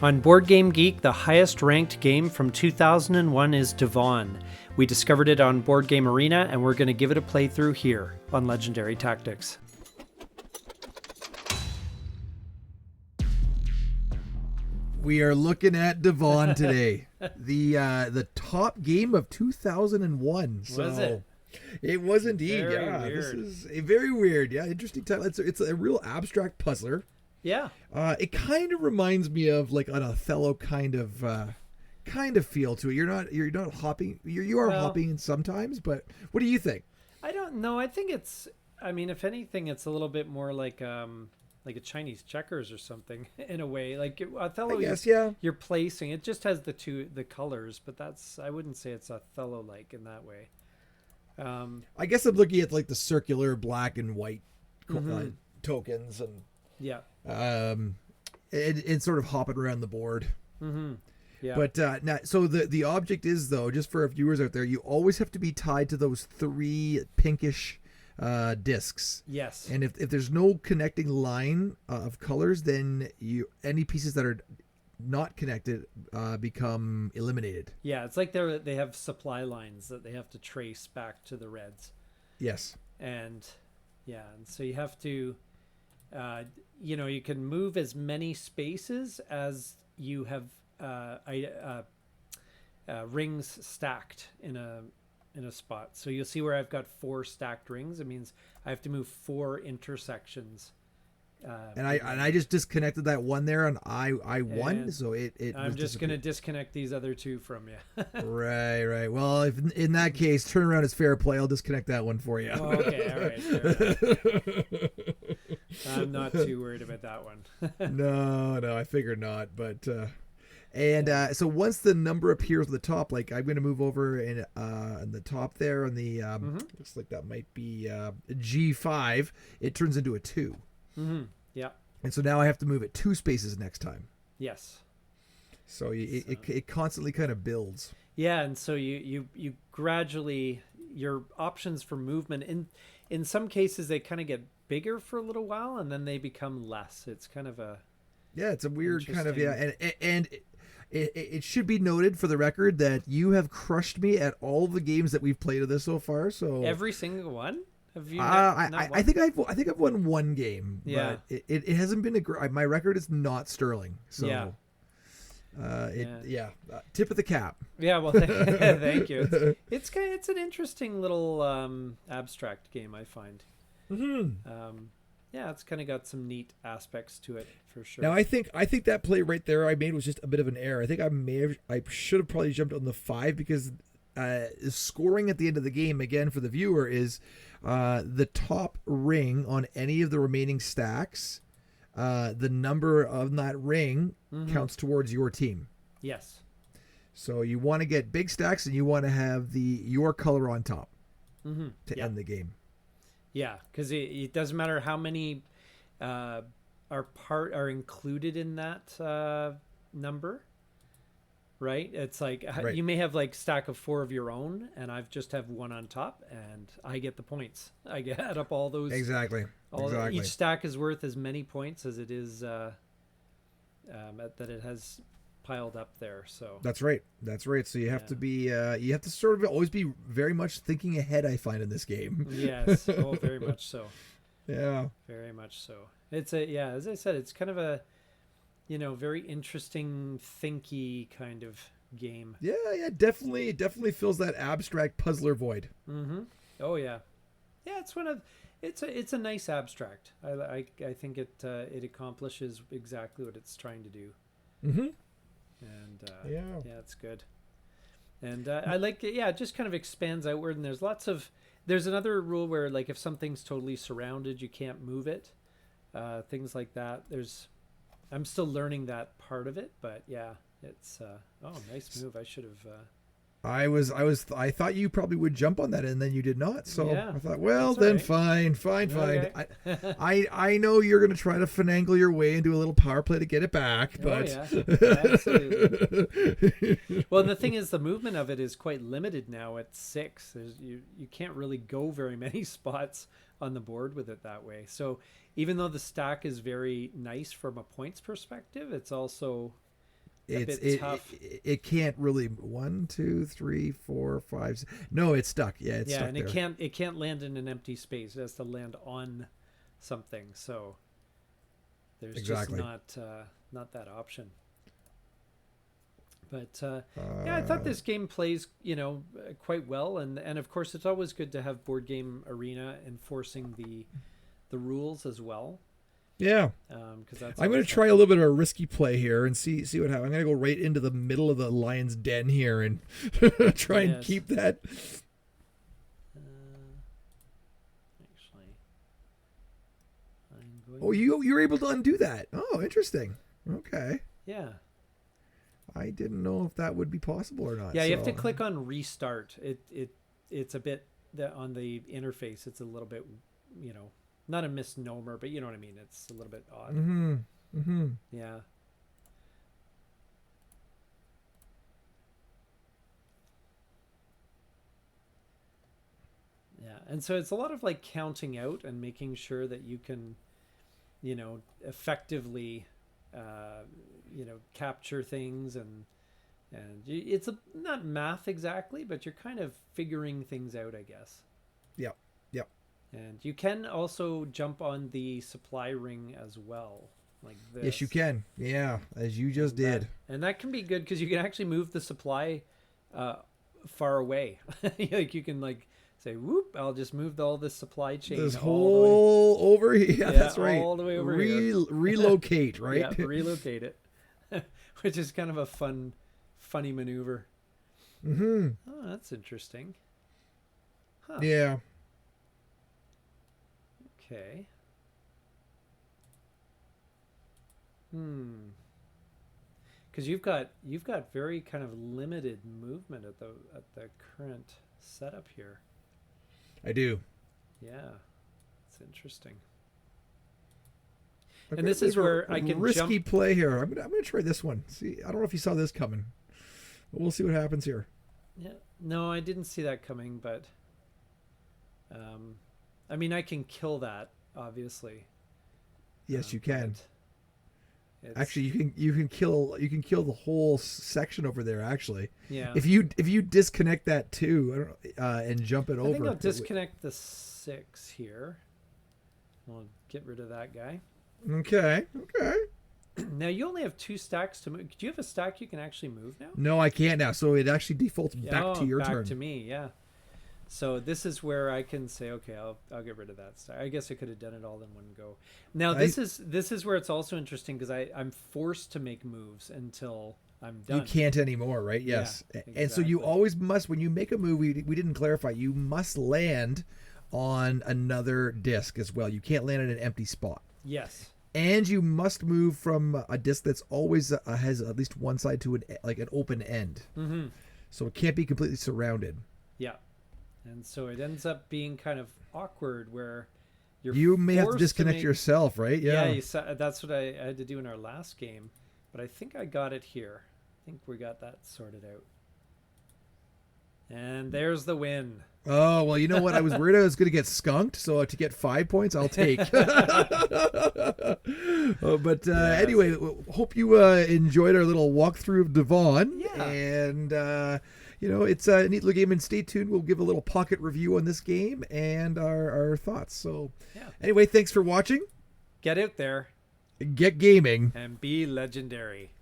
On Board Game Geek, the highest ranked game from 2001 is DVONN. We discovered it on Board Game Arena, and we're going to give it a playthrough here on Legendary Tactics. We are looking at DVONN today, the top game of 2001. Was it? It was indeed. Very yeah, weird. This is a very weird. Yeah, interesting time. It's a real abstract puzzler. Yeah. It kind of reminds me of like an Othello kind of feel to it. You're not hopping. You are hopping sometimes, but what do you think? I don't know. I think it's. I mean, if anything, it's a little bit more like a Chinese checkers or something in a way. Like Othello, I guess, yeah. You're placing. It just has the colors, but I wouldn't say it's Othello like in that way. I guess I'm looking at like the circular black and white tokens and. Yeah. And sort of hopping around the board. Mm-hmm. Yeah. But now, so the object is, though, just for our viewers out there, you always have to be tied to those three pinkish discs. Yes. And if there's no connecting line of colors, then any pieces that are not connected become eliminated. Yeah, it's like they have supply lines that they have to trace back to the reds. Yes. And so you have to. You can move as many spaces as you have rings stacked in a spot. So you'll see where I've got 4 stacked rings. It means I have to move 4 intersections. And I just disconnected that one there, and I won. So it I'm just going to disconnect these other 2 from you. Right. Well, if in that case, turn around is fair play. I'll disconnect that one for you. Oh, okay, all right. Fair enough. I'm not too worried about that one. No, I figured not. But so once the number appears at the top, like I'm going to move over and on the top there on the looks like that might be G5. It turns into a 2. Mm-hmm. Yeah. And so now I have to move it 2 spaces next time. Yes. So it constantly kind of builds. Yeah, and so you gradually, your options for movement in some cases they kind of get bigger for a little while and then they become less. It's kind of a it's a weird kind of and it should be noted for the record that you have crushed me at all the games that we've played of this so far. So every single one. Have you I think I've won 1 game. Yeah. But it hasn't been my record is not sterling. So yeah. Tip of the cap. Yeah, well, thank you. It's an interesting little abstract game, I find. Mm-hmm. It's kind of got some neat aspects to it for sure. Now I think that play right there I made was just a bit of an error. I think I should have probably jumped on the 5 because scoring at the end of the game again for the viewer is the top ring on any of the remaining stacks. The number of that ring counts towards your team. Yes. So you want to get big stacks and you want to have your color on top to end the game. Yeah, because it doesn't matter how many are included in that number, right? It's like you may have like stack of 4 of your own, and I've just have 1 on top, and I get the points. I add up all those. Exactly. Each stack is worth as many points as it is that it has piled up there. So that's right. So you have to be you have to sort of always be very much thinking ahead, I find, in this game. Yes. Very much so. Yeah. Very much so. It's as I said, it's kind of a very interesting, thinky kind of game. Yeah, definitely fills that abstract puzzler void. Mm-hmm. Oh yeah. Yeah, it's a nice abstract. I think it accomplishes exactly what it's trying to do. Mm-hmm. And it's good. And I like it. Yeah, it just kind of expands outward. And there's another rule where like if something's totally surrounded, you can't move it. Things like that. I'm still learning that part of it, but yeah, it's nice move. I should have. I thought you probably would jump on that, and then you did not. So yeah, I thought, well, then right. fine. Okay. I know you're going to try to finagle your way and do a little power play to get it back, but absolutely. Well, the thing is, the movement of it is quite limited now at 6. You can't really go very many spots on the board with it that way. So even though the stack is very nice from a points perspective, it's also tough. It can't really 1, 2, 3, 4, 5. No, it's stuck. Yeah, it's stuck and there. it can't land in an empty space. It has to land on something. So there's Exactly. just not that option. But yeah, I thought this game plays, quite well, and of course it's always good to have Board Game Arena enforcing the rules as well. Yeah, because I'm going to try a little bit of a risky play here and see what happens. I'm going to go right into the middle of the lion's den here and try and keep that. Actually, I'm going. You're able to undo that. Oh, interesting. Okay. Yeah. I didn't know if that would be possible or not. Yeah, you have to click on restart. It's a bit on the interface. It's a little bit, not a misnomer, but you know what I mean. It's a little bit odd. Mm-hmm. Mm-hmm. Yeah. Yeah, and so it's a lot of like counting out and making sure that you can, effectively, capture things and it's not math exactly, but you're kind of figuring things out, I guess. Yep. Yep. And you can also jump on the supply ring as well, like this. Yes, you can. Yeah, as you just did. And that can be good because you can actually move the supply far away. Like you can say, whoop, I'll just move all this supply chain. This whole over here. Yeah, that's right. All the way over here. Relocate, right? Yeah, relocate it. Which is kind of a funny maneuver. Mm-hmm. Oh, that's interesting. Huh. Yeah. Okay. Because you've got very kind of limited movement at the current setup here. I do. Yeah, it's interesting. And this is where I can risky play here. I'm gonna try this one. See, I don't know if you saw this coming, but we'll see what happens here. Yeah, no, I didn't see that coming, but I mean, I can kill that, obviously. Yes, you can. Actually, you can kill the whole section over there. Actually, yeah. If you disconnect that too, and jump it over. I think I'll disconnect the 6 here. I'll get rid of that guy. Okay. Now you only have 2 stacks to move. Do you have a stack you can actually move now? No, I can't now. So it actually defaults back to your turn. Back to me, yeah. So this is where I can say, okay, I'll get rid of that stack. I guess I could have done it all in one go. Now this is where it's also interesting because I'm forced to make moves until I'm done. You can't anymore, right? Yes. Yeah, exactly. And so you always must, when you make a move, we didn't clarify, you must land on another disc as well. You can't land in an empty spot. Yes. And you must move from a disc that's always has at least one side to an open end. Mm-hmm. So it can't be completely surrounded. Yeah. And so it ends up being kind of awkward where you may have to disconnect yourself, right? Yeah. That's what I had to do in our last game. But I think I got it here. I think we got that sorted out. And there's the win. Oh, well, you know what? I was worried I was going to get skunked, so to get 5 points, I'll take. Anyway, hope you enjoyed our little walkthrough of DVONN. Yeah. And, it's a neat little game, and stay tuned. We'll give a little pocket review on this game and our thoughts. So, anyway, thanks for watching. Get out there. Get gaming. And be legendary.